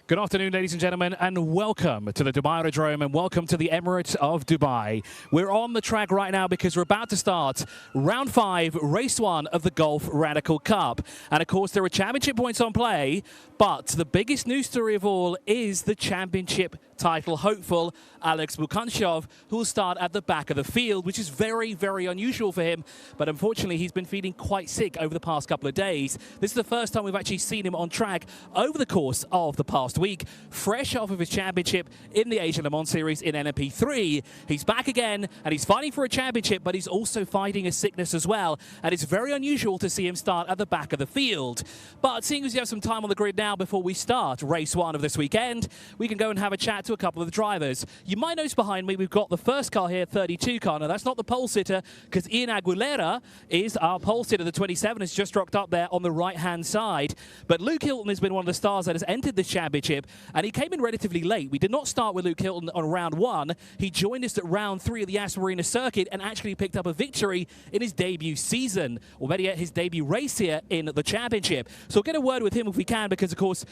Good afternoon, ladies and gentlemen, and welcome to the Dubai Autodrome and welcome to the Emirates of Dubai. We're on the track right now because we're about to start round 5, race 1 of the Golf Radical Cup. And of course, there are championship points on play, but the biggest news story of all is the championship title hopeful, Alex Bukhanchov, who will start at the back of the field, which is very, very unusual for him. But unfortunately, he's been feeling quite sick over the past couple of days. This is the first time we've actually seen him on track over the course of the past week, fresh off of his championship in the Asian Le Mans Series in NMP3. He's back again, and he's fighting for a championship, but he's also fighting a sickness as well. And it's very unusual to see him start at the back of the field. But seeing as you have some time on the grid now before we start race 1 of this weekend, we can go and have a chat to a couple of the drivers. You might notice behind me, we've got the first car here, 32 car. Now, that's not the pole sitter, because Ian Aguilera is our pole sitter. The 27 has just dropped up there on the right-hand side. But Luke Hilton has been one of the stars that has entered this championship, and he came in relatively late. We did not start with Luke Hilton on round 1. He joined us at round 3 of the Aspen Marina circuit and actually picked up a victory in his debut season, or better yet, his debut race here in the championship. So we'll get a word with him if we can, because, of course,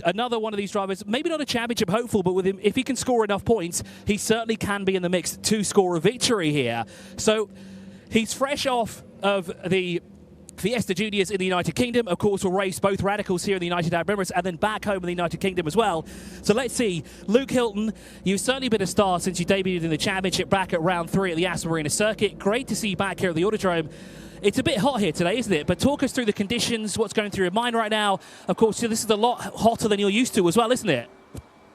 another one of these drivers, maybe not a championship hopeful, but with him, if he can score enough points, he certainly can be in the mix to score a victory here. So he's fresh off of the Fiesta Juniors in the United Kingdom. Of course, we'll race both Radicals here in the United Arab Emirates and then back home in the United Kingdom as well. So let's see. Luke Hilton, you've certainly been a star since you debuted in the championship back at round 3 at the Aspen Marina circuit. Great to see you back here at the Autodrome. It's a bit hot here today, isn't it? But talk us through the conditions, what's going through your mind right now. Of course, this is a lot hotter than you're used to as well, isn't it?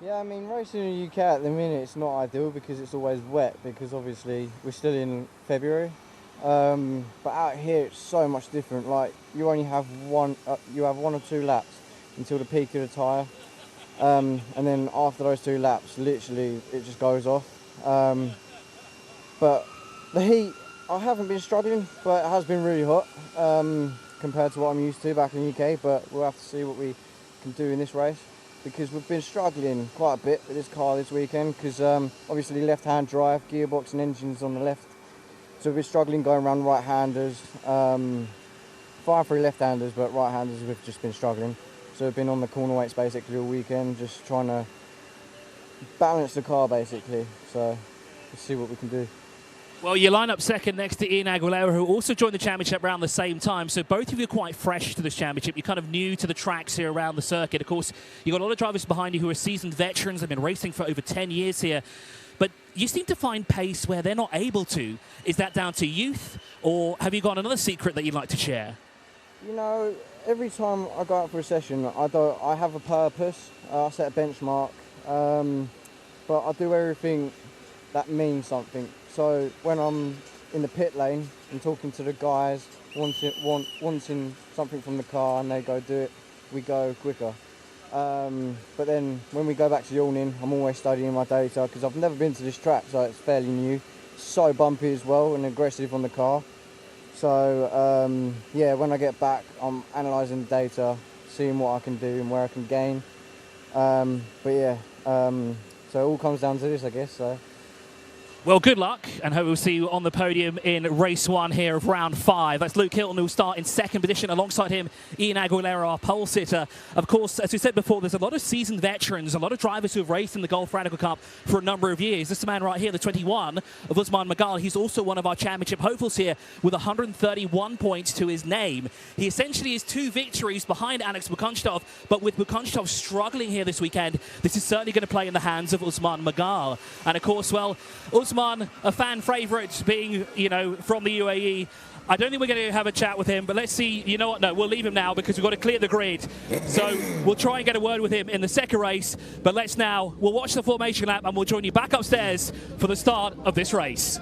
Yeah, I mean, racing in the UK at the minute, it's not ideal because it's always wet, because obviously we're still in February. But out here it's so much different. Like, you only have one or two laps until the peak of the tyre, and then after those 2 laps, literally it just goes off. But the heat, I haven't been struggling, but it has been really hot compared to what I'm used to back in the UK. But we'll have to see what we can do in this race, because we've been struggling quite a bit with this car this weekend, because obviously left-hand drive, gearbox and engines on the left. So we're struggling going around right-handers, fine through left-handers, but right-handers we've just been struggling. So we've been on the corner weights basically all weekend, just trying to balance the car basically. So let's see what we can do. Well, you line up second next to Ian Aguilera, who also joined the championship around the same time. So both of you are quite fresh to this championship. You're kind of new to the tracks here around the circuit. Of course, you've got a lot of drivers behind you who are seasoned veterans. They've been racing for over 10 years here. But you seem to find pace where they're not able to. Is that down to youth, or have you got another secret that you'd like to share? You know, every time I go out for a session, I have a purpose. I set a benchmark, but I do everything that means something. So when I'm in the pit lane and talking to the guys, wanting something from the car, and they go do it, we go quicker. But then when we go back to yawning, I'm always studying my data, because I've never been to this track, so it's fairly new. It's so bumpy as well and aggressive on the car. So yeah, when I get back, I'm analysing the data, seeing what I can do and where I can gain. But yeah, so it all comes down to this, I guess. So. Well, good luck, and hope we'll see you on the podium in race 1 here of round 5. That's Luke Hilton, who will start in second position. Alongside him, Ian Aguilera, our pole sitter. Of course, as we said before, there's a lot of seasoned veterans, a lot of drivers who have raced in the Golf Radical Cup for a number of years. This man right here, the 21 of Usman Magal, he's also one of our championship hopefuls here with 131 points to his name. He essentially is 2 victories behind Alex Bukhanchov, but with Bukhanchov struggling here this weekend, this is certainly going to play in the hands of Usman Magal. And of course, well, Usman, a fan favourite, being, you know, from the UAE. I don't think we're going to have a chat with him, but let's see. You know what? No, we'll leave him now because we've got to clear the grid. So we'll try and get a word with him in the second race. But we'll watch the formation lap and we'll join you back upstairs for the start of this race.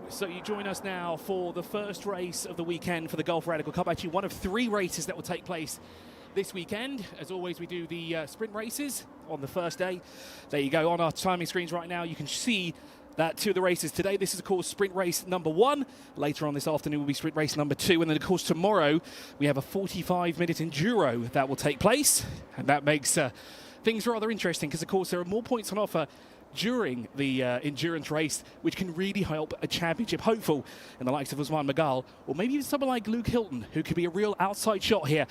So you join us now for the first race of the weekend for the Golf Radical Cup. Actually, one of 3 races that will take place this weekend. As always, we do the sprint races on the first day. There you go. On our timing screens right now, you can see that 2 of the races today. This is, of course, sprint race number 1. Later on this afternoon will be sprint race number 2. And then, of course, tomorrow we have a 45-minute enduro that will take place. And that makes things rather interesting because, of course, there are more points on offer during the endurance race, which can really help a championship hopeful in the likes of Usman Magal, or maybe even someone like Luke Hilton, who could be a real outside shot here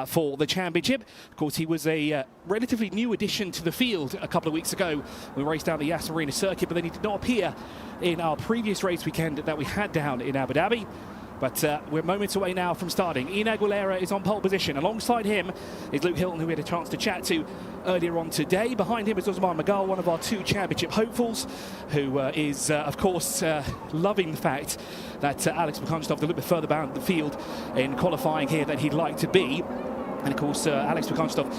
for the championship. Of course, he was a relatively new addition to the field a couple of weeks ago. We raced down the Yas Marina circuit, but then he did not appear in our previous race weekend that we had down in Abu Dhabi. But we're moments away now from starting. Ian Aguilera is on pole position. Alongside him is Luke Hilton, who we had a chance to chat to earlier on today. Behind him is Usman Magal, one of our 2 championship hopefuls, who is, of course, loving the fact that Alex Bukanstov a little bit further down the field in qualifying here than he'd like to be. And, of course, Alex Bukanstov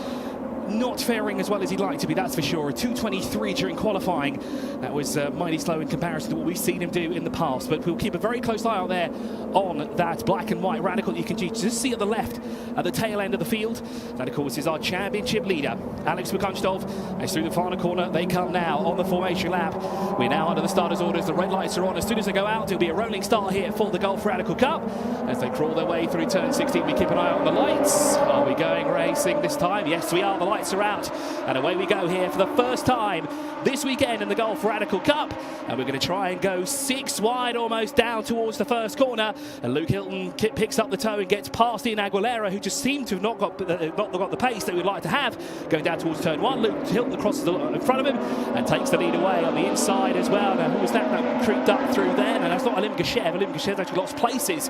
not faring as well as he'd like to be, that's for sure. A 2:23 during qualifying. That was mighty slow in comparison to what we've seen him do in the past. But we'll keep a very close eye out there on that black and white Radical that you can just see at the left, at the tail end of the field. That, of course, is our championship leader, Alex Bukanstov. As through the final corner, they come now on the formation lap. We're now under the starters' orders. The red lights are on. As soon as they go out, it'll be a rolling start here for the Golf Radical Cup. As they crawl their way through turn 16, we keep an eye out on the lights. Are we going racing this time? Yes, we are. The lights are out, and away we go here for the first time this weekend in the Golf Radical Cup. And we're going to try and go 6 wide, almost down towards the first corner. And Luke Hilton picks up the toe and gets past Ian Aguilera, who just seemed to have not got the pace that we'd like to have. Going down towards turn 1, Luke Hilton crosses in front of him and takes the lead away on the inside as well. Now, who was that creeped up through then? And that's not Alim Gashev. Alim Gashev's actually lost places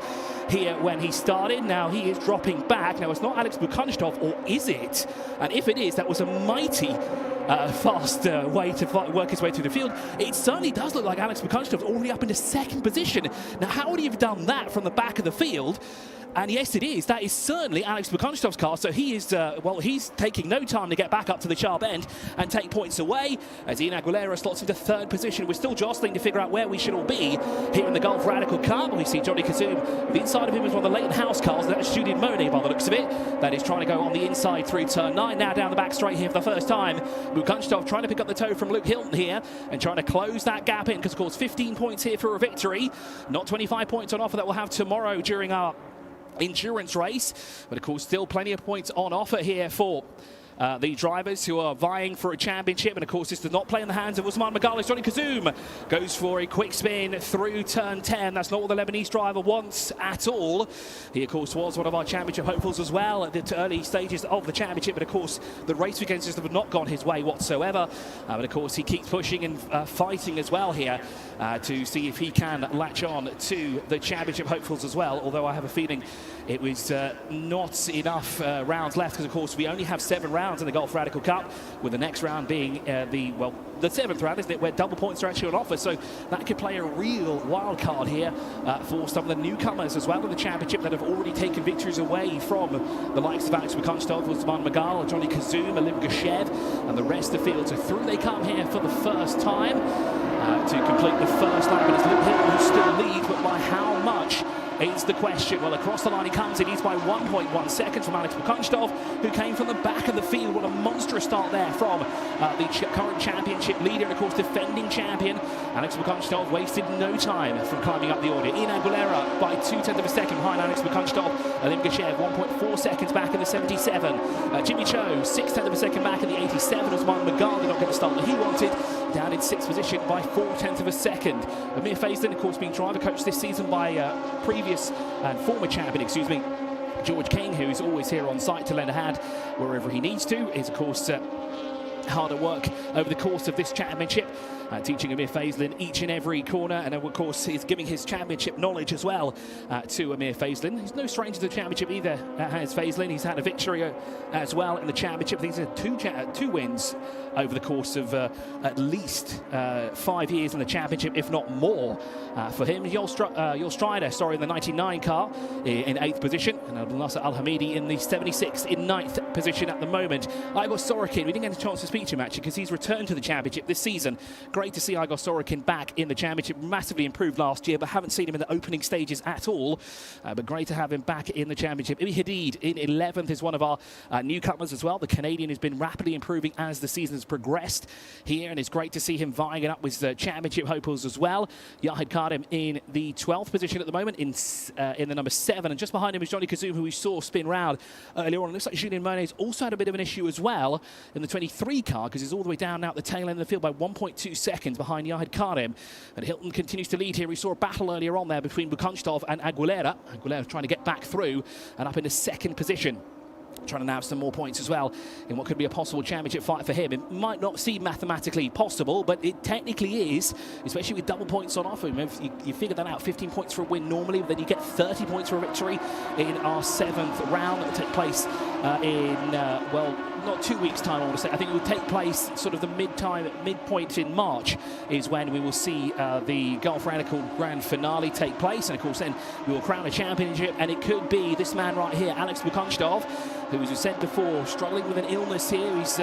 here when he started. Now he is dropping back. Now, it's not Alex Bukanstov, or is it? And if it is, that was a mighty fast way to work his way through the field. It certainly does look like Alex Bukanstov's already up into 2nd position. Now, how would he have done that from the back of the field? And yes, it is. That is certainly Alex Bukanstov's car. So he is, well, he's taking no time to get back up to the sharp end and take points away. As Ian Aguilera slots into 3rd position, we're still jostling to figure out where we should all be here in the Golf Radical Cup. We see Johnny Kazoom. The inside of him is one of the Leighton House cars. That's Julian Monet by the looks of it. That is trying to go on the inside through turn 9. Now down the back straight here for the first time. Bukanstov trying to pick up the toe from Luke Hilton here and trying to close that gap in, because, of course, 15 points here for a victory. Not 25 points on offer that we'll have tomorrow during our endurance race, but of course still plenty of points on offer here for the drivers who are vying for a championship. And of course, this does not play in the hands of Usman Magal. Johnny Kazoom goes for a quick spin through turn 10. That's not what the Lebanese driver wants at all. He, of course, was one of our championship hopefuls as well at the early stages of the championship. But of course, the race weekends just have not gone his way whatsoever. But of course, he keeps pushing and fighting as well here to see if he can latch on to the championship hopefuls as well. Although I have a feeling it was not enough rounds left, because of course we only have 7 rounds in the Golf Radical Cup, with the next round being the 7th round, isn't it, where double points are actually on offer. So that could play a real wild card here for some of the newcomers as well in the championship that have already taken victories away from the likes of Alex Bukanstov, Usman Magal, Johnny Kazoom, Alim Gashev, and the rest of the field. So through they come here for the first time to complete the first lap. And it's Luke Hilton who still leads, but by how much is the question. Well, across the line he comes. He leads by 1.1 seconds from Alex Bukanstov, who came from the back of the field. What a monstrous start there from the current championship leader and, of course, defending champion. Alex Bukanstov wasted no time from climbing up the order. Ian Aguilera by 0.2 of a second behind Alex Bukanstov. Alim Gashev 1.4 seconds back in the 77. Jimmy Cho 0.6 of a second back in the 87. Usman Magal did not get the start that he wanted, down in 6th position by 0.4 of a second. Amir Faislin, of course, being driver coached this season by previous and former champion, George King, who's always here on site to lend a hand wherever he needs to, is of course hard at work over the course of this championship, teaching Amir Faislin each and every corner, and of course he's giving his championship knowledge as well to Amir Faislin. He's no stranger to the championship either, has Faislin. He's had a victory as well in the championship. These are two wins over the course of at least 5 years in the championship, if not more, for him. Yul Strider, in the 99 car in 8th position, and Nasser Al-Hamidi in the 76 in 9th position at the moment. Igor Sorokin, we didn't get a chance to speak to him actually, because he's returned to the championship this season. Great to see Igor Sorokin back in the championship. Massively improved last year, but haven't seen him in the opening stages at all. But great to have him back in the championship. Ibi Hadid in 11th is one of our newcomers as well. The Canadian has been rapidly improving as the season has progressed here, and it's great to see him vying it up with the championship hopefuls as well. Yahid Karim in the 12th position at the moment in the number 7, and just behind him is Johnny Kazum, who we saw spin round earlier on. It looks like Julien Monet also had a bit of an issue as well in the 23 car, because he's all the way down now at the tail end of the field by 1.2 seconds behind Yahid Karim. And Hilton continues to lead here. We saw a battle earlier on there between Bukanstov and Aguilera. Aguilera trying to get back through and up into 2nd position, trying to nab some more points as well in what could be a possible championship fight for him. It might not seem mathematically possible, but it technically is, especially with double points on offer. If you figure that out, 15 points for a win normally, but then you get 30 points for a victory in our 7th round. That will take place well, not 2 weeks' time, I want to say. I think it will take place sort of the midpoint in March is when we will see the Golf Radical Grand Finale take place. And of course, then we will crown a championship, and it could be this man right here, Alex Bukanstov, who, as we said before, struggling with an illness here. He's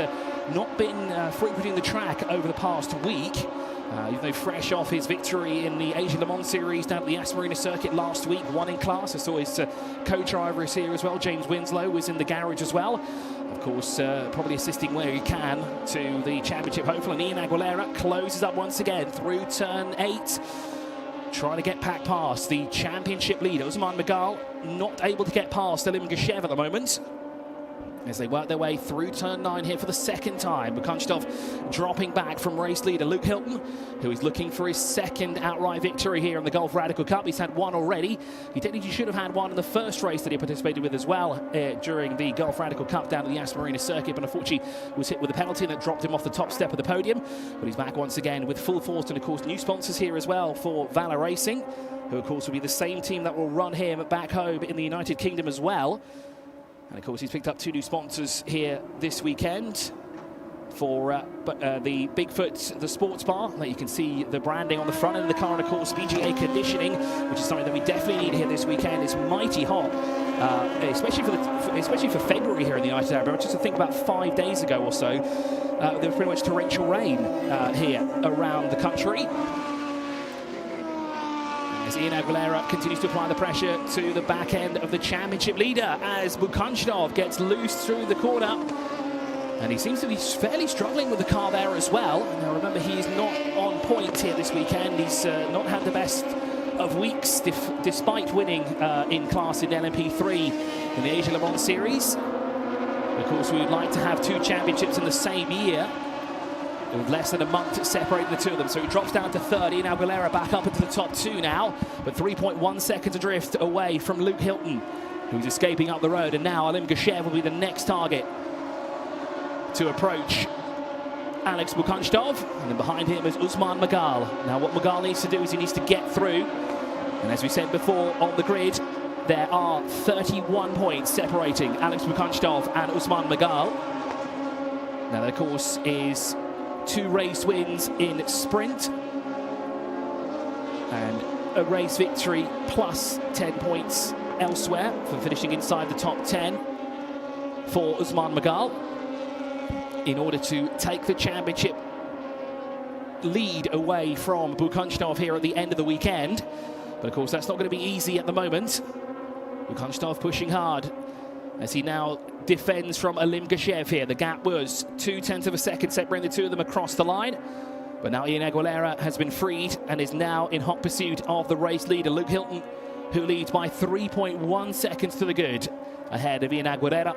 not been frequenting the track over the past week. Even though fresh off his victory in the Asia Le Mans Series down at the Yas Marina circuit last week, won in class. I saw his co-driver is here as well. James Winslow was in the garage as well. Of course, probably assisting where he can to the championship hopeful. And Ian Aguilera closes up once again through turn 8. Trying to get back past the championship leader, Usman Magal, not able to get past Alim Geshev at the moment, as they work their way through turn 9 here for the 2nd time. Bukanstov dropping back from race leader Luke Hilton, who is looking for his 2nd outright victory here in the Golf Radical Cup. He's had one already. He technically should have had one in the first race that he participated with as well during the Golf Radical Cup down at the Yas Marina circuit, but unfortunately was hit with a penalty that dropped him off the top step of the podium. But he's back once again with full force, and of course new sponsors here as well for Valor Racing, who of course will be the same team that will run him back home in the United Kingdom as well. And of course, he's picked up 2 new sponsors here this weekend for the Bigfoot, the sports bar. That you can see the branding on the front end of the car, and of course, VGA conditioning, which is something that we definitely need here this weekend. It's mighty hot, especially for February here in the United Arab Emirates. Just to think about 5 days ago or so, there was pretty much torrential rain here around the country. As Ian Aguilera continues to apply the pressure to the back end of the championship leader, as Bukanstov gets loose through the corner. And he seems to be fairly struggling with the car there as well. Now remember, he's not on point here this weekend. He's not had the best of weeks, despite winning in class in LMP3 in the Asia Le Mans Series. Of course, we would like to have 2 championships in the same year, with less than a month separating the 2 of them. So he drops down to 30, and Aguilera back up into the top 2 now, but 3.1 seconds adrift away from Luke Hilton, who's escaping up the road. And now Alim Geshev will be the next target to approach Alex Bukanstov. And then behind him is Usman Magal. Now what Magal needs to do is he needs to get through. And as we said before on the grid, there are 31 points separating Alex Bukanstov and Usman Magal. Now that, of course, is 2 race wins in sprint and a race victory plus 10 points elsewhere for finishing inside the top 10 for Usman Magal in order to take the championship lead away from Bukanstov here at the end of the weekend. But of course, that's not going to be easy at the moment. Bukanstov pushing hard as he now defends from Alim Geshev here. The gap was 0.2 of a second separating the 2 of them across the line. But now Ian Aguilera has been freed and is now in hot pursuit of the race leader, Luke Hilton, who leads by 3.1 seconds to the good, ahead of Ian Aguilera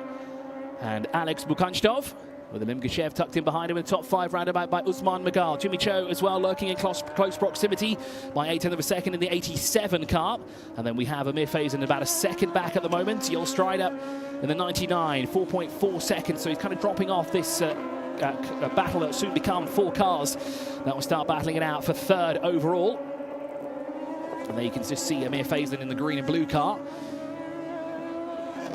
and Alex Bukanstov, with Alim Geshev tucked in behind him in the top 5, roundabout by Usman Magal. Jimmy Cho as well, lurking in close proximity by 0.8 of a second in the 87 car. And then we have Amir Faison about a second back at the moment. Yul Strider in the 99, 4.4 seconds. So he's kind of dropping off this a battle that will soon become 4 cars that will start battling it out for 3rd overall. And there you can just see Amir Faison in the green and blue car.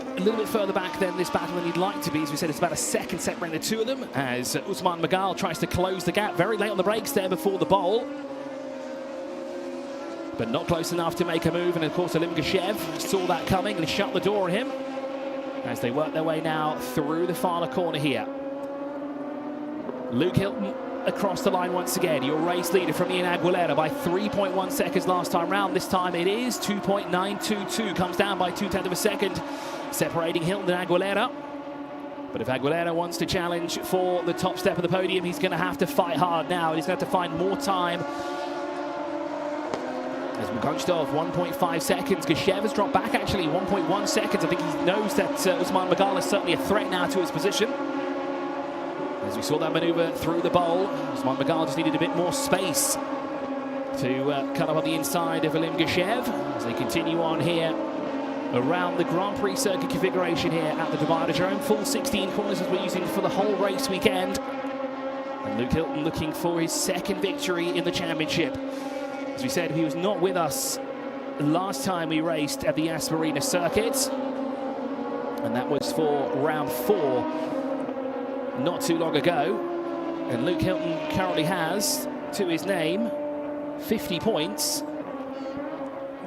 A little bit further back than this battle than he'd like to be. As we said, it's about a second separating the 2 of them, as Usman Magal tries to close the gap very late on the brakes there before the bowl, but not close enough to make a move. And of course, Alim Geshev saw that coming and shut the door on him as they work their way now through the final corner here. Luke Hilton across the line once again. Your race leader from Ian Aguilera by 3.1 seconds last time round. This time it is 2.922. Comes down by 0.2 of a second, separating Hilton and Aguilera. But if Aguilera wants to challenge for the top step of the podium, he's going to have to fight hard now. He's going to have to find more time. As Bukunchtov, 1.5 seconds. Geshev has dropped back, actually, 1.1 seconds. I think he knows that Usman Magal is certainly a threat now to his position. As we saw that manoeuvre through the bowl, Usman Magal just needed a bit more space to cut up on the inside of Alim Geshev. As they continue on here around the Grand Prix circuit configuration here at the Dubai Autodrome. Full 16 corners as we're using for the whole race weekend. And Luke Hilton looking for his second victory in the championship. As we said, he was not with us last time we raced at the Asmarina circuit. And that was for round 4 not too long ago. And Luke Hilton currently has, to his name, 50 points.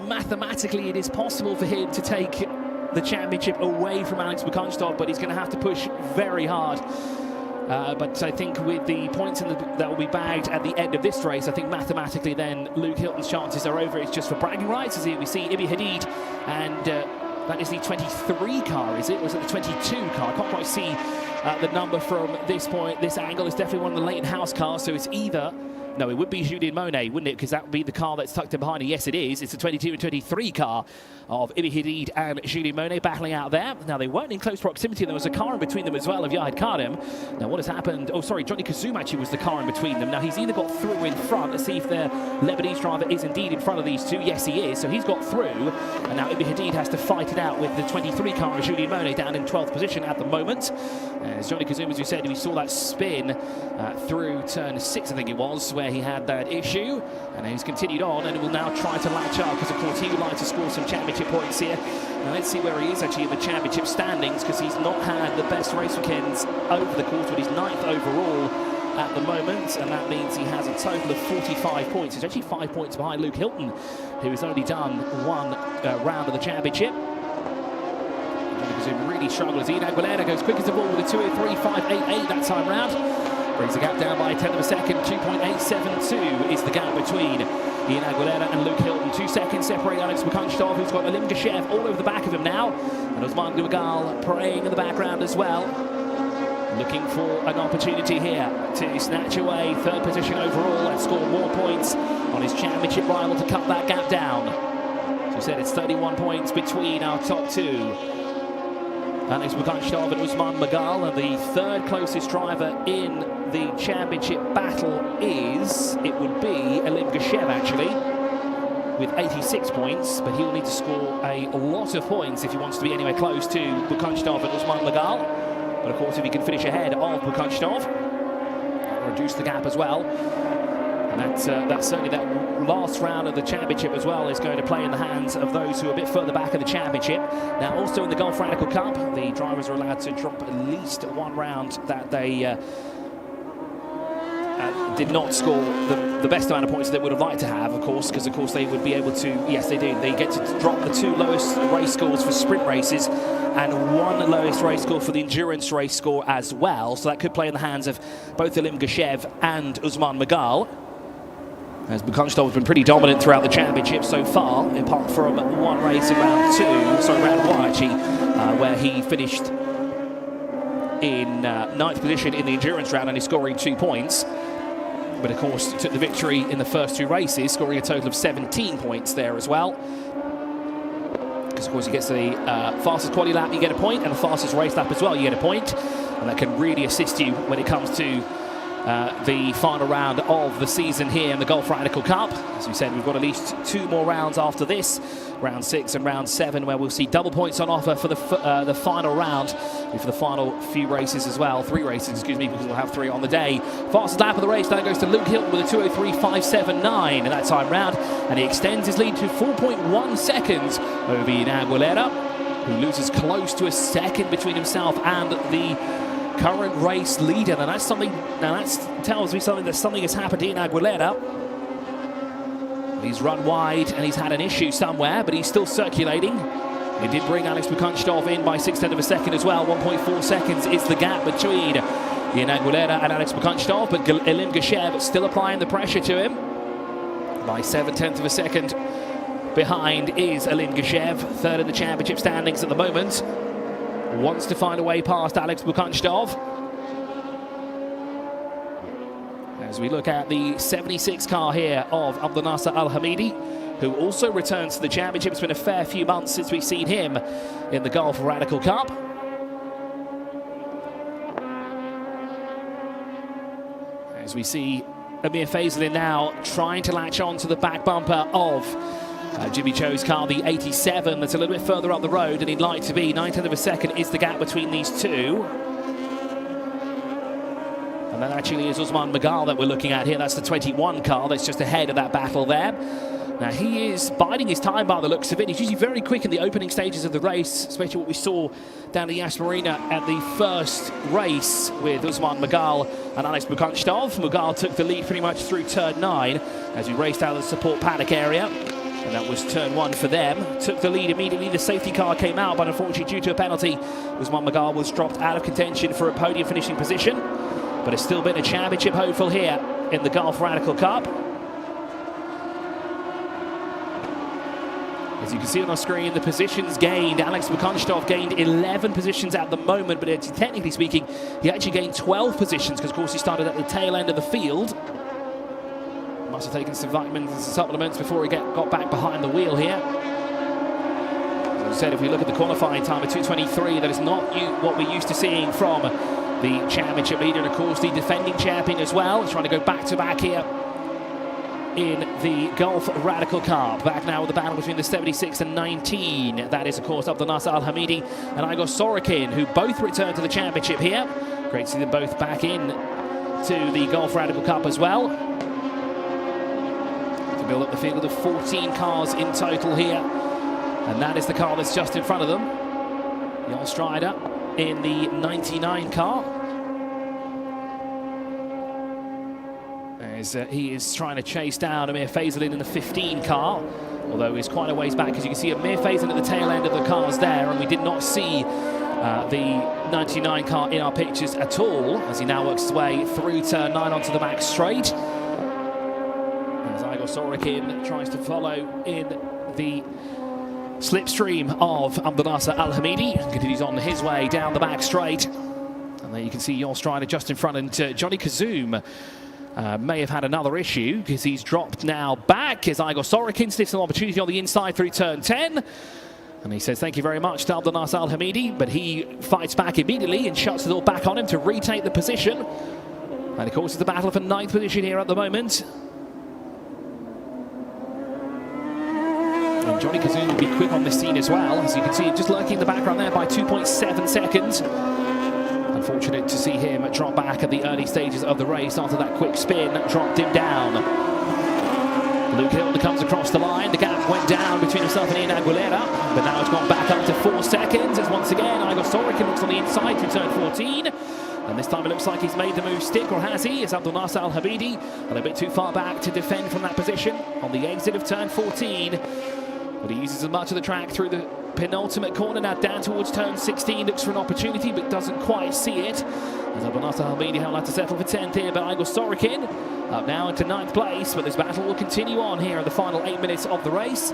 Mathematically, it is possible for him to take the championship away from Alex Bukunchtov, but he's going to have to push very hard. But I think with the points that will be bagged at the end of this race, I think mathematically then Luke Hilton's chances are over. It's just for bragging rights, as we see Ibi Hadid, and that is the 23 car, is it? Or is it the 22 car? I can't quite see the number from this point. This angle is definitely one of the Leighton House cars, so it's either... No, it would be Julien Monet, wouldn't it? Because that would be the car that's tucked in behind it. Yes, it is. It's the 22 and 23 car of Ibi Hadid and Julien Monet battling out there. Now, they weren't in close proximity. There was a car in between them as well of Yahid Kadem. Now, what has happened? Oh, sorry, Johnny Kazum actually was the car in between them. Now, he's either got through in front. Let's see if the Lebanese driver is indeed in front of these two. Yes, he is. So he's got through. And now Ibi Hadid has to fight it out with the 23 car of Julien Monet down in 12th position at the moment. As Johnny Kazum, as we said, we saw that spin through turn 6, I think it was, where he had that issue, and he's continued on and will now try to latch up, because of course he would like to score some championship points here. Now let's see where he is actually in the championship standings, because he's not had the best race weekends over the course, but he's 9th overall at the moment, and that means he has a total of 45 points. He's actually 5 points behind Luke Hilton, who has only done one round of the championship. Because he really struggles. Ian Aguilera goes quick as the ball with a 2:03.588 that time round. Brings the gap down by 1/10 of a second. 2.872 is the gap between Ian Aguilera and Luke Hilton. 2 seconds separate Alex Bukunchtov, who's got Alim Geshev all over the back of him now. And Usman Magal praying in the background as well. Looking for an opportunity here to snatch away 3rd position overall and score more points on his championship rival to cut that gap down. As we said, it's 31 points between our top two. Alex Bukunchtov and Usman Magal, and the 3rd closest driver in the championship battle would be Alim Geshev actually, with 86 points, but he'll need to score a lot of points if he wants to be anywhere close to Bukunchtov and Usman Magal. But of course, if he can finish ahead of Bukunchtov, reduce the gap as well. And that's certainly that last round of the championship as well is going to play in the hands of those who are a bit further back in the championship. Now, also in the Golf Radical Cup, the drivers are allowed to drop at least one round that they did not score the best amount of points they would have liked to have, of course, because of course they would be able to, yes they do, they get to drop the 2 lowest race scores for sprint races and 1 lowest race score for the endurance race score as well. So that could play in the hands of both Alim Geshev and Usman Magal, as Bukunchtov has been pretty dominant throughout the championship so far, apart from one race in round 1 actually, where he finished in 9th position in the endurance round and he's scoring 2 points. But of course, took the victory in the first 2 races, scoring a total of 17 points there as well. Because of course, he gets the fastest quali lap, you get a point, and the fastest race lap as well, you get a point. And that can really assist you when it comes to the final round of the season here in the Golf Radical Cup. As we said, we've got at least 2 more rounds after this, round 6 and round 7, where we'll see double points on offer for the final round, and for the final few races as well. 3 races, excuse me, because we'll have 3 on the day. Fastest lap of the race now goes to Luke Hilton with a 2:03.579 in that time round, and he extends his lead to 4.1 seconds over Ian Aguilera, who loses close to a second between himself and the current race leader. And that's something, now that tells me something, that something has happened to Ian Aguilera. He's run wide and he's had an issue somewhere, but he's still circulating. He did bring Alex Bukunchtov in by 0.6 of a second as well. 1.4 seconds is the gap between Ian Aguilera and Alex Bukunchtov, but Elim Geshev still applying the pressure to him. By 7/10 of a second behind is Elim Geshev, third in the championship standings at the moment. Wants to find a way past Alex Bukunchtov. As we look at the 76 car here of Abdel Nasser Al Hamidi, who also returns to the championship. It's been a fair few months since we've seen him in the Gulf Radical Cup. As we see Amir Faisalin now trying to latch on to the back bumper of Jimmy Cho's car, the 87. That's a little bit further up the road than he'd like to be. 9/10 of a second is the gap between these two. And that actually is Usman Magal that we're looking at here. That's the 21 car that's just ahead of that battle there. Now he is biding his time by the looks of it. He's usually very quick in the opening stages of the race, especially what we saw down at Yas Marina at the first race with Usman Magal and Alex Bukunchtov. Magal took the lead pretty much through turn 9 as we raced out of the support paddock area. And that was turn 1 for them. Took the lead immediately. The safety car came out, but unfortunately due to a penalty, Usman Magal was dropped out of contention for a podium finishing position. But it's still been a championship hopeful here in the Gulf Radical Cup. As you can see on our screen, the positions gained. Alex Bukunchtov gained 11 positions at the moment, but technically speaking, he actually gained 12 positions because, of course, he started at the tail end of the field. Must have taken some vitamins and supplements before he got back behind the wheel here. As I said, if we look at the qualifying time of 2:23, that is not what we're used to seeing from the championship leader, and of course the defending champion as well. Trying to go back-to-back here in the Gulf Radical Cup. Back now with the battle between the 76 and 19. That is, of course, Abdel Nasser Al Hamidi and Igor Sorokin, who both returned to the championship here. Great to see them both back in to the Gulf Radical Cup as well. To build up the field of 14 cars in total here. And that is the car that's just in front of them. Jan Strider in the 99 car. As he is trying to chase down Amir Faisalin in the 15 car, although he's quite a ways back, as you can see Amir Faisalin at the tail end of the cars there, and we did not see the 99 car in our pictures at all, as he now works his way through turn 9 onto the back straight. As Igor Sorokin tries to follow in the slipstream of Abdel Nasser Al Hamidi, continues on his way down the back straight. And there you can see Jan Strider just in front, and Johnny Kazoum may have had another issue because he's dropped now back as Igor Sorokin sniffs an opportunity on the inside through turn 10. And he says thank you very much to Abdel Nasser Al Hamidi, but he fights back immediately and shuts the door back on him to retake the position. And of course it's the battle for 9th position here at the moment. And Johnny Kazoum will be quick on this scene as well, as you can see just lurking in the background there by 2.7 seconds. Unfortunate to see him drop back at the early stages of the race after that quick spin dropped him down. Luke Hilton comes across the line. The gap went down between himself and Ian Aguilera, but now it's gone back up to 4 seconds as once again Igor Sorokin looks on the inside through turn 14. And this time it looks like he's made the move stick, or has he? It's Abdel Nasser Al Hamidi a little bit too far back to defend from that position on the exit of turn 14. But he uses as much of the track through the penultimate corner now down towards turn 16, looks for an opportunity but doesn't quite see it. As Abdel Nasser Al Hamidi will have to settle for 10th here, but Igor Sorokin up now into 9th place, but this battle will continue on here in the final 8 minutes of the race.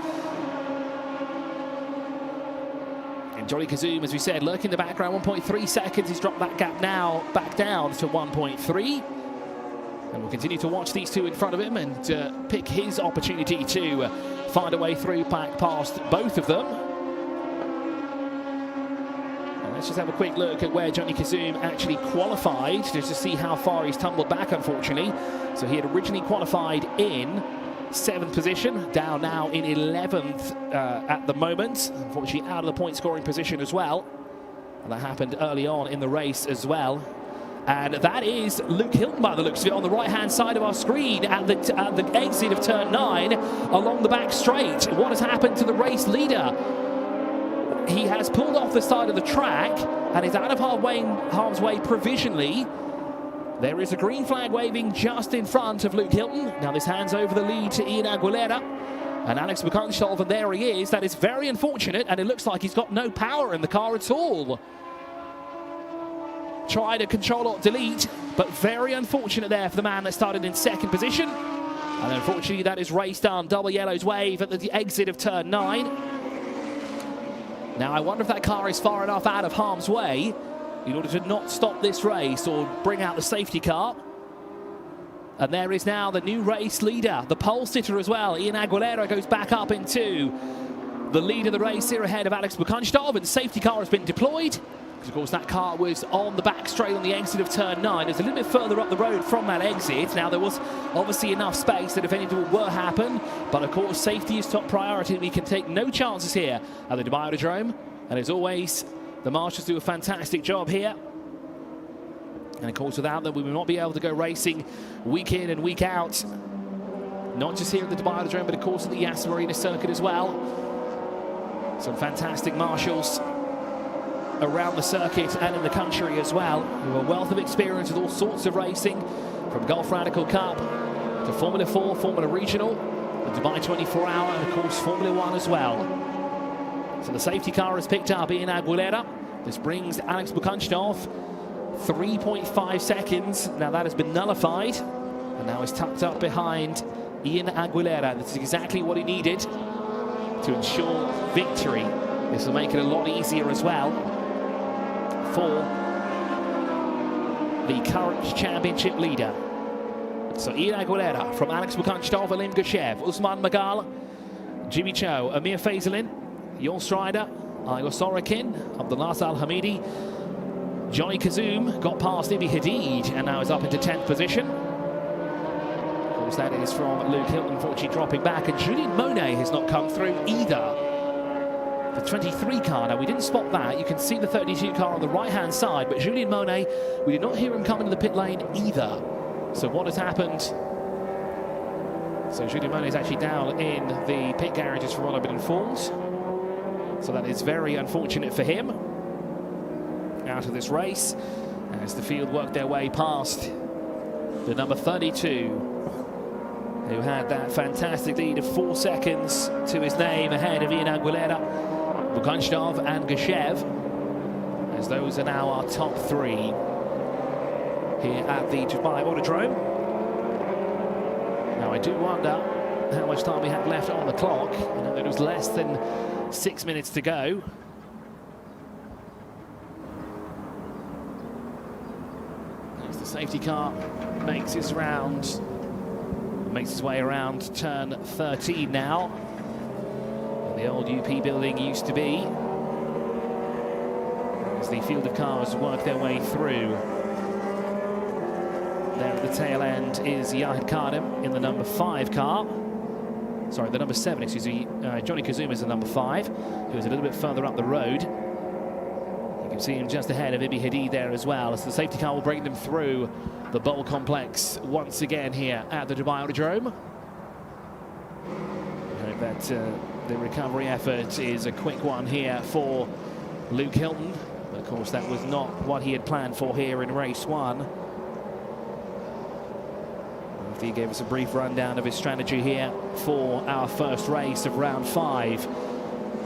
And Johnny Kazoum, as we said, lurking in the background, 1.3 seconds. He's dropped that gap now back down to 1.3. And we'll continue to watch these two in front of him and pick his opportunity to find a way through back past both of them. And let's just have a quick look at where Johnny Kazoum actually qualified, just to see how far he's tumbled back, unfortunately. So he had originally qualified in 7th position, down now in 11th at the moment. Unfortunately out of the point scoring position as well. And that happened early on in the race as well. And that is Luke Hilton by the looks of it on the right-hand side of our screen at the exit of turn 9 along the back straight. What has happened to the race leader? He has pulled off the side of the track and is out of harm's way provisionally. There is a green flag waving just in front of Luke Hilton. Now this hands over the lead to Ian Aguilera and Alex Bukunchtov, and there he is. That is very unfortunate, and it looks like he's got no power in the car at all. try to control or delete, but very unfortunate there for the man that started in second position. And unfortunately, that is race done. Double yellows wave at the exit of turn 9. Now, I wonder if that car is far enough out of harm's way in order to not stop this race or bring out the safety car. And there is now the new race leader, the pole sitter as well. Ian Aguilera goes back up into the lead of the race here ahead of Alex Bukanstov, and safety car has been deployed. Because, of course, that car was on the back straight on the exit of turn 9. It's a little bit further up the road from that exit. Now, there was obviously enough space that if anything were to happen, but, of course, safety is top priority. We can take no chances here at the Dubai Autodrome. And, as always, the marshals do a fantastic job here. And, of course, without them, we will not be able to go racing week in and week out. Not just here at the Dubai Autodrome, but, of course, at the Yas Marina circuit as well. Some fantastic marshals around the circuit and in the country as well, who have a wealth of experience with all sorts of racing, from Gulf Radical Cup to Formula 4, Formula Regional, the Dubai 24 Hour, and of course Formula 1 as well. So the safety car has picked up Ian Aguilera. This brings Alex Bukanstov 3.5 seconds. Now that has been nullified, and now he's tucked up behind Ian Aguilera. This is exactly what he needed to ensure victory. This will make it a lot easier as well for the current championship leader. So Ian Aguilera from Alex Bukanstov, Alim Gushev, Usman Magal, Jimmy Cho, Amir Faisalin, Jon Strider, Igor Sorokin, Abdullah Al-Hamidi, Johnny Kazoum got past Ibi Hadid and now is up into 10th position. Of course, that is from Luke Hilton, unfortunately dropping back, and Julien Monet has not come through either. The 23 car, now we didn't spot that. You can see the 32 car on the right-hand side, but Julien Monet, we did not hear him come into the pit lane either. So what has happened? So Julien Monet is actually down in the pit garages from what I've been informed. So that is very unfortunate for him. Out of this race, as the field worked their way past the number 32, who had that fantastic lead of 4 seconds to his name ahead of Ian Aguilera, Bukanstov and Gushev, as those are now our top 3 here at the Dubai Autodrome. Now I do wonder how much time we have left on the clock. I know that it was less than 6 minutes to go. As the safety car makes its round, makes its way around turn 13 now. The old UP building used to be. As the field of cars work their way through. There at the tail end is Yahid Khadim in the number 5 car. Sorry, the number 7, excuse me. Johnny Kazoum is the number 5, who is a little bit further up the road. You can see him just ahead of Ibi Hadid there as well, as the safety car will bring them through the bowl complex once again here at the Dubai Autodrome. I hope that the recovery effort is a quick one here for Luke Hilton. But of course, that was not what he had planned for here in race 1. He gave us a brief rundown of his strategy here for our first race of round 5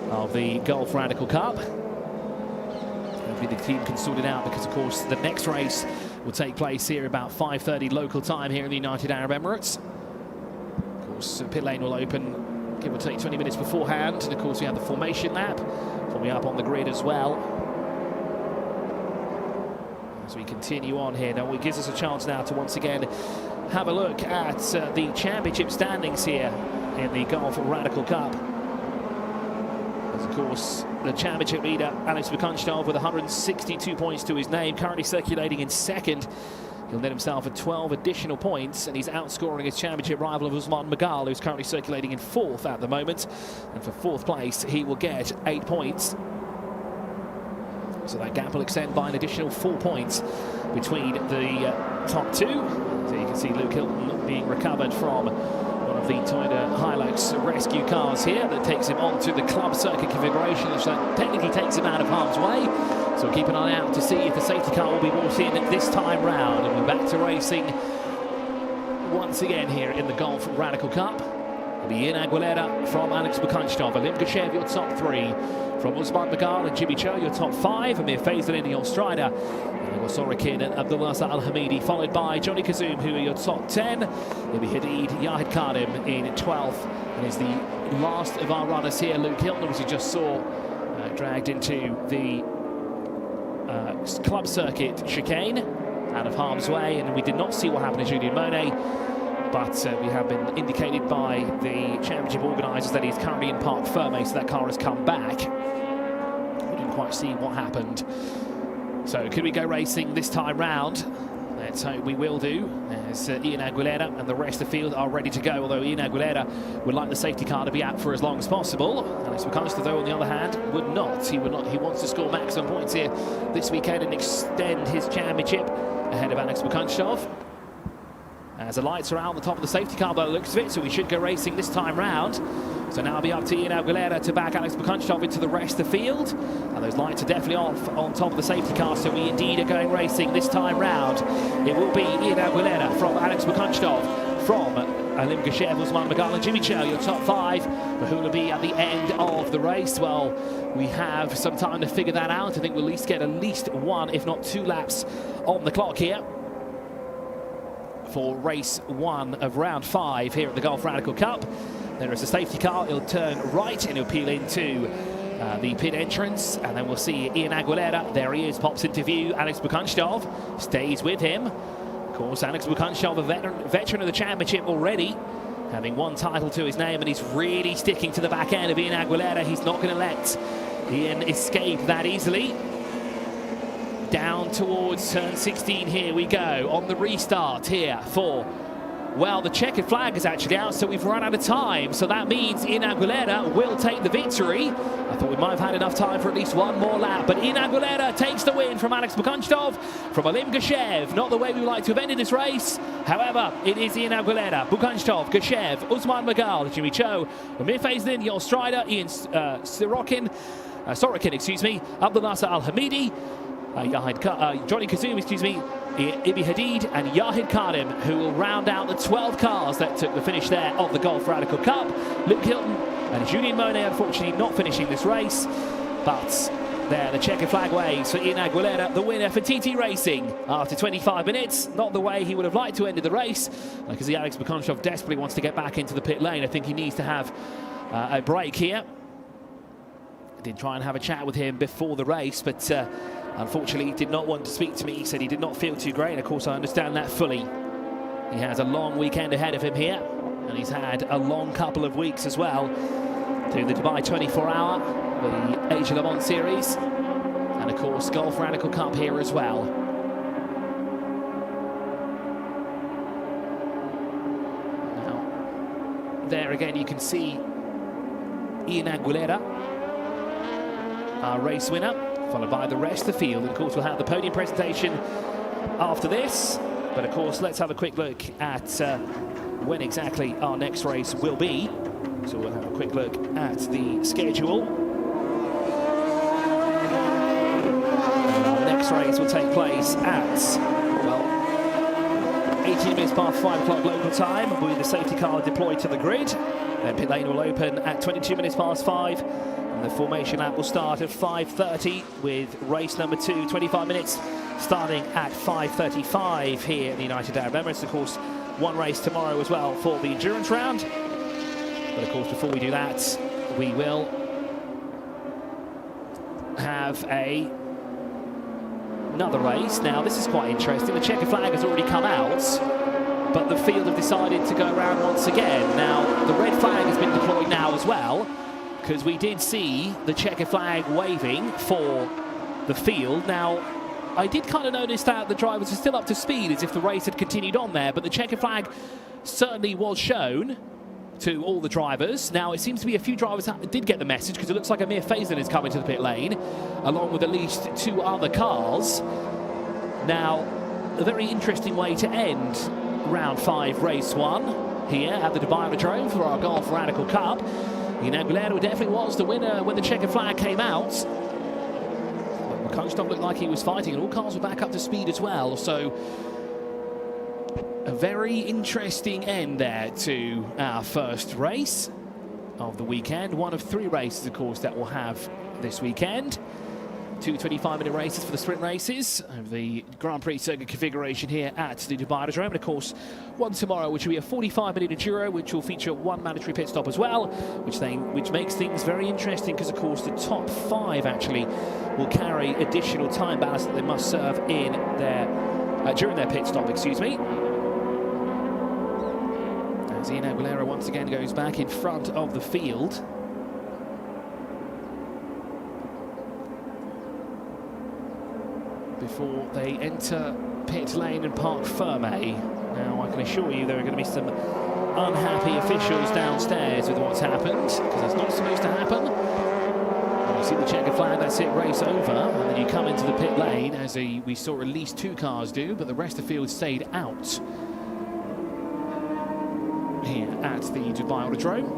of the Gulf Radical Cup. Hopefully the team can sort it out, because of course the next race will take place here about 5:30 local time here in the United Arab Emirates. Of course, the pit lane will open, give or take 20 minutes beforehand, and of course we have the formation lap coming up on the grid as well. As we continue on here, now it gives us a chance now to once again have a look at the championship standings here in the Gulf Radical Cup. As of course, the championship leader, Alex Bukanstov, with 162 points to his name, currently circulating in second. He'll net himself at 12 additional points, and he's outscoring his championship rival of Usman Magal, who's currently circulating in 4th at the moment. And for 4th place, he will get 8 points. So that gap will extend by an additional 4 points between the top 2. So you can see Luke Hilton being recovered from one of the Toyota Hilux rescue cars here that takes him onto the club circuit configuration, which technically takes him out of harm's way. So keep an eye out to see if the safety car will be brought in this time round. And we're back to racing once again here in the Gulf Radical Cup. It'll be Ian Aguilera from Alex Bukanstov, Alim Gashev, your top 3. From Usman Magal and Jimmy Cho, your top 5. Amir Faisal, your strider. Sorokin and Abdullah Al-Hamidi, followed by Johnny Kazoum, who are your top 10. Ibi Hadid, Yahid Karim in 12th. And is the last of our runners here. Luke Hilton, as you just saw, dragged into the club circuit chicane out of harm's way. And we did not see what happened to Julian Monet. But we have been indicated by the championship organisers that he's currently in Parc Ferme, so that car has come back. We didn't quite see what happened. So could we go racing this time round? Let's hope we will do, as Ian Aguilera and the rest of the field are ready to go, although Ian Aguilera would like the safety car to be out for as long as possible. Alex Bukanstov, though, on the other hand, would not. He wants to score maximum points here this weekend and extend his championship ahead of Alex Bukanstov. As the lights are out on the top of the safety car by the looks of it, so we should go racing this time round. So now it'll be up to Ian Aguilera to back Alex Bukanstov into the rest of the field. And those lights are definitely off on top of the safety car, so we indeed are going racing this time round. It will be Ian Aguilera from Alex Bukanstov, from Alim Gashev, Usman Magal and Jimmy Cho, your top 5. But who will be at the end of the race? Well, we have some time to figure that out. I think we'll at least get at least 1, if not 2 laps on the clock here for race 1 of round 5 here at the Golf Radical Cup. There is a safety car. He'll turn right and he'll peel into the pit entrance, and then we'll see Ian Aguilera. There he is, pops into view. Alex Bukanstov stays with him. Of course, Alex Bukanstov, a veteran of the championship already, having 1 title to his name, and he's really sticking to the back end of Ian Aguilera. He's not going to let Ian escape that easily. Down towards turn 16, here we go on the restart here for, well, the checkered flag is actually out, so we've run out of time. So that means Ian Aguilera will take the victory. I thought we might have had enough time for at least 1 more lap, but Ian Aguilera takes the win from Alex Bukanstov, from Alim Gashev. Not the way we would like to have ended this race. However, it is Ian Aguilera, Bukanstov, Gashev, Usman Magal, Jimmy Cho, Amir Faisal, your strider, Ian Sorokin, Abdullah Al-Hamidi, Johnny Kazoum, Ibi Hadid and Yahid Karim, who will round out the 12 cars that took the finish there of the Golf Radical Cup. Luke Hilton and Julian Monet, unfortunately, not finishing this race. But there, the checkered flag waves for Ian Aguilera, the winner for TT Racing after 25 minutes. Not the way he would have liked to end the race, because the Alex Bukanstov desperately wants to get back into the pit lane. I think he needs to have a break here. I did try and have a chat with him before the race, but unfortunately, he did not want to speak to me. He said he did not feel too great, and of course I understand that fully. He has a long weekend ahead of him here, and he's had a long couple of weeks as well, doing the Dubai 24-hour, the Asia Le Mans Series, and of course Golf Radical Cup here as well. Now, there again you can see Ian Aguilera, our race winner, followed by the rest of the field. And of course, we'll have the podium presentation after this. But of course, let's have a quick look at when exactly our next race will be. So we'll have a quick look at the schedule. And our next race will take place at, well, 18 minutes past 5 o'clock local time, with the safety car deployed to the grid. Then pit lane will open at 22 minutes past 5. The formation lap will start at 5:30 with race number 2, 25 minutes, starting at 5:35 here in the United Arab Emirates. Of course, 1 race tomorrow as well for the endurance round. But of course, before we do that, we will have another race. Now, this is quite interesting. The checkered flag has already come out, but the field have decided to go around once again. Now, the red flag has been deployed now as well, because we did see the checkered flag waving for the field. Now, I did kind of notice that the drivers are still up to speed as if the race had continued on there, but the checkered flag certainly was shown to all the drivers. Now, it seems to be a few drivers that did get the message, because it looks like Amir Faisal is coming to the pit lane, along with at least 2 other cars. Now, a very interesting way to end round 5, race 1, here at the Dubai Autodrome for our Golf Radical Cup. Ian Aguilera definitely was the winner when the checkered flag came out. Bukanstov looked like he was fighting, and all cars were back up to speed as well. So A very interesting end there to our first race of the weekend. One of 3 races, of course, that we'll have this weekend. 2 25-minute races for the sprint races of the Grand Prix circuit configuration here at the Dubai Autodrome. And of course, one tomorrow, which will be a 45-minute enduro, which will feature 1 mandatory pit stop as well, which makes things very interesting because, of course, the top 5 actually will carry additional time ballast that they must serve in their during their pit stop, excuse me. As Ian Aguilera once again goes back in front of the field. Before they enter pit lane and park Ferme. Now, I can assure you there are going to be some unhappy officials downstairs with what's happened, because that's not supposed to happen. And you see the checkered flag, that's it, race over. And then you come into the pit lane, as we saw at least 2 cars do, but the rest of the field stayed out here at the Dubai Autodrome.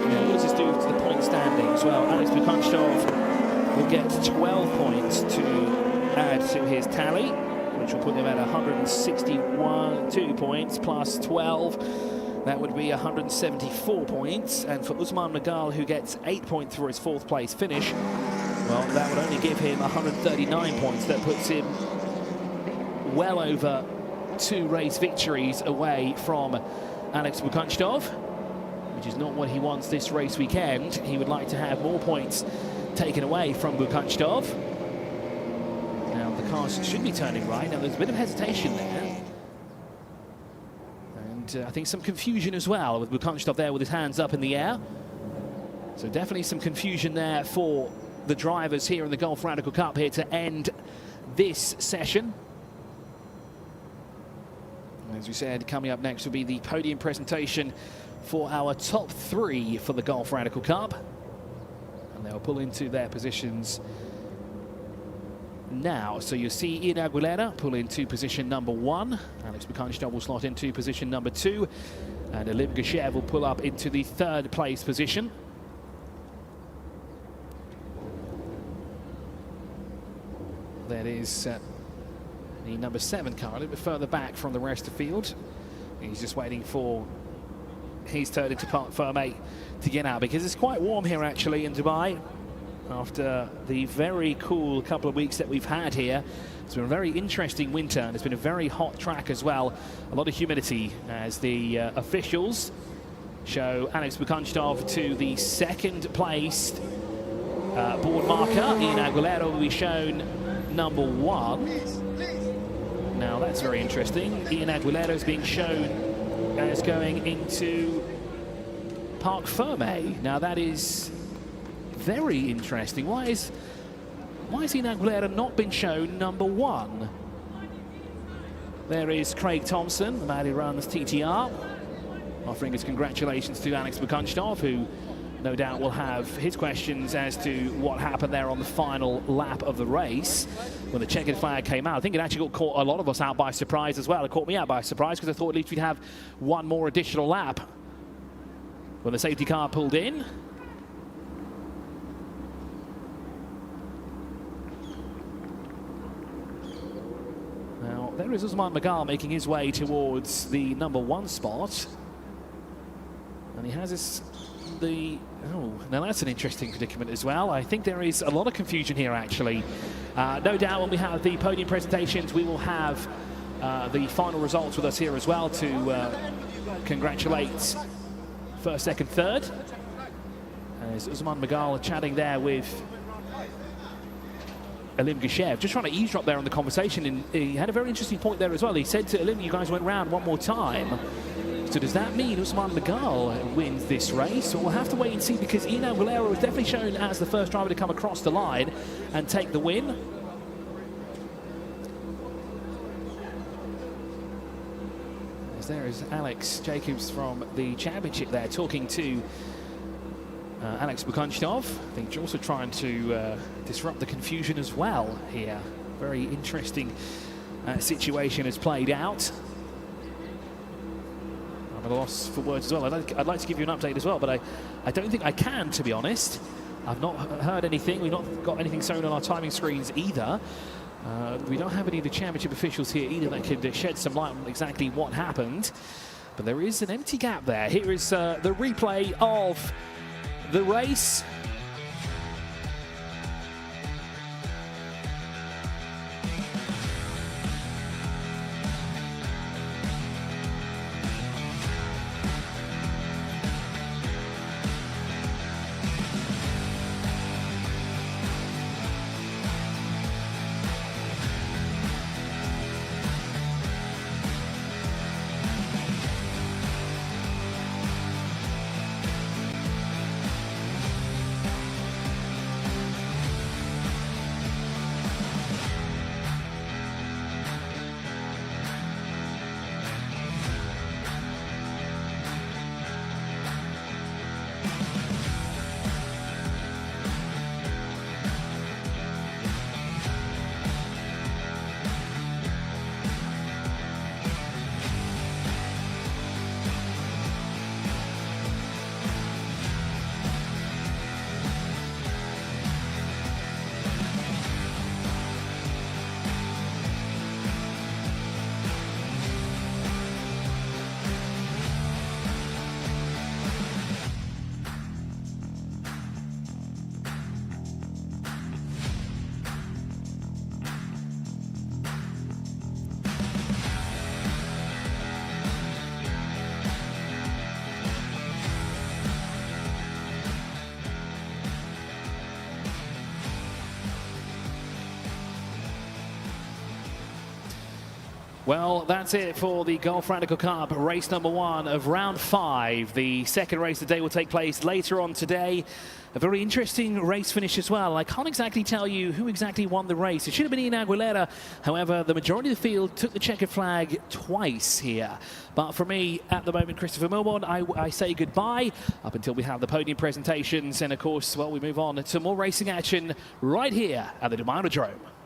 What does this do to the point standings? Well, Alex Bukanstov will get 12 points to add to his tally, which will put him at 2 points plus 12. That would be 174 points. And for Usman Magal, who gets 8 points for his 4th place finish, well, that would only give him 139 points. That puts him well over 2 race victories away from Alex Bukanstov, which is not what he wants this race weekend. He would like to have more points taken away from Bukanstov. Now, the cars should be turning right. Now, there's a bit of hesitation there. And I think some confusion as well, with Bukanstov there with his hands up in the air. So definitely some confusion there for the drivers here in the Gulf Radical Cup here to end this session. As we said, coming up next will be the podium presentation for our top 3 for the Gulf Radical Cup. And they'll pull into their positions now. So you'll see Ian Aguilera pull into position number 1. Alex Bukanstov will slot into position number 2. And Alim Geshev will pull up into the 3rd place position. That is the number 7 car, a little bit further back from the rest of the field. He's just waiting for his turn into Parc Ferme to get out, because it's quite warm here actually in Dubai after the very cool couple of weeks that we've had here. It's been a very interesting winter, and it's been a very hot track as well. A lot of humidity as the officials show Alex Bukanstov to the 2nd placed board marker. Ian Aguilera will be shown number 1. Now that's very interesting. Ian Aguilera is being shown as going into Parc Ferme. Now that is very interesting. Why is Ian Aguilera not been shown number 1? There is Craig Thompson, the man who runs TTR, offering his congratulations to Alex Bukanstov, who no doubt will have his questions as to what happened there on the final lap of the race when the checkered flag came out. I think it actually caught a lot of us out by surprise as well. It caught me out by surprise because I thought at least we'd have 1 more additional lap when the safety car pulled in. Now, there is Usman Magal making his way towards the number 1 spot. And he has this... now that's an interesting predicament as well. I think there is a lot of confusion here actually. No doubt when we have the podium presentations, we will have the final results with us here as well to congratulate 1st, 2nd, 3rd. As Usman Magal chatting there with Alim Geshev, just trying to eavesdrop there on the conversation, and he had a very interesting point there as well. He said to Alim, you guys went round 1 more time. So does that mean Usman Magal wins this race? Or we'll have to wait and see, because Ian Aguilera was definitely shown as the first driver to come across the line and take the win. As there is Alex Jacobs from the championship there talking to Alex Bukanstov. I think you're also trying to disrupt the confusion as well here. Very interesting situation has played out. I'm at a loss for words as well. I'd like to give you an update as well, but I don't think I can, to be honest. I've not heard anything. We've not got anything shown on our timing screens either. We don't have any of the championship officials here either that could shed some light on exactly what happened. But there is an empty gap there. Here is the replay of the race. Well, that's it for the Golf Radical Cup, race number 1 of round 5. The second race of the day will take place later on today. A very interesting race finish as well. I can't exactly tell you who exactly won the race. It should have been Ian Aguilera. However, the majority of the field took the checkered flag twice here. But for me, at the moment, Christopher Milborn, I say goodbye up until we have the podium presentations. And of course, well, we move on to more racing action right here at the Dubai Autodrome.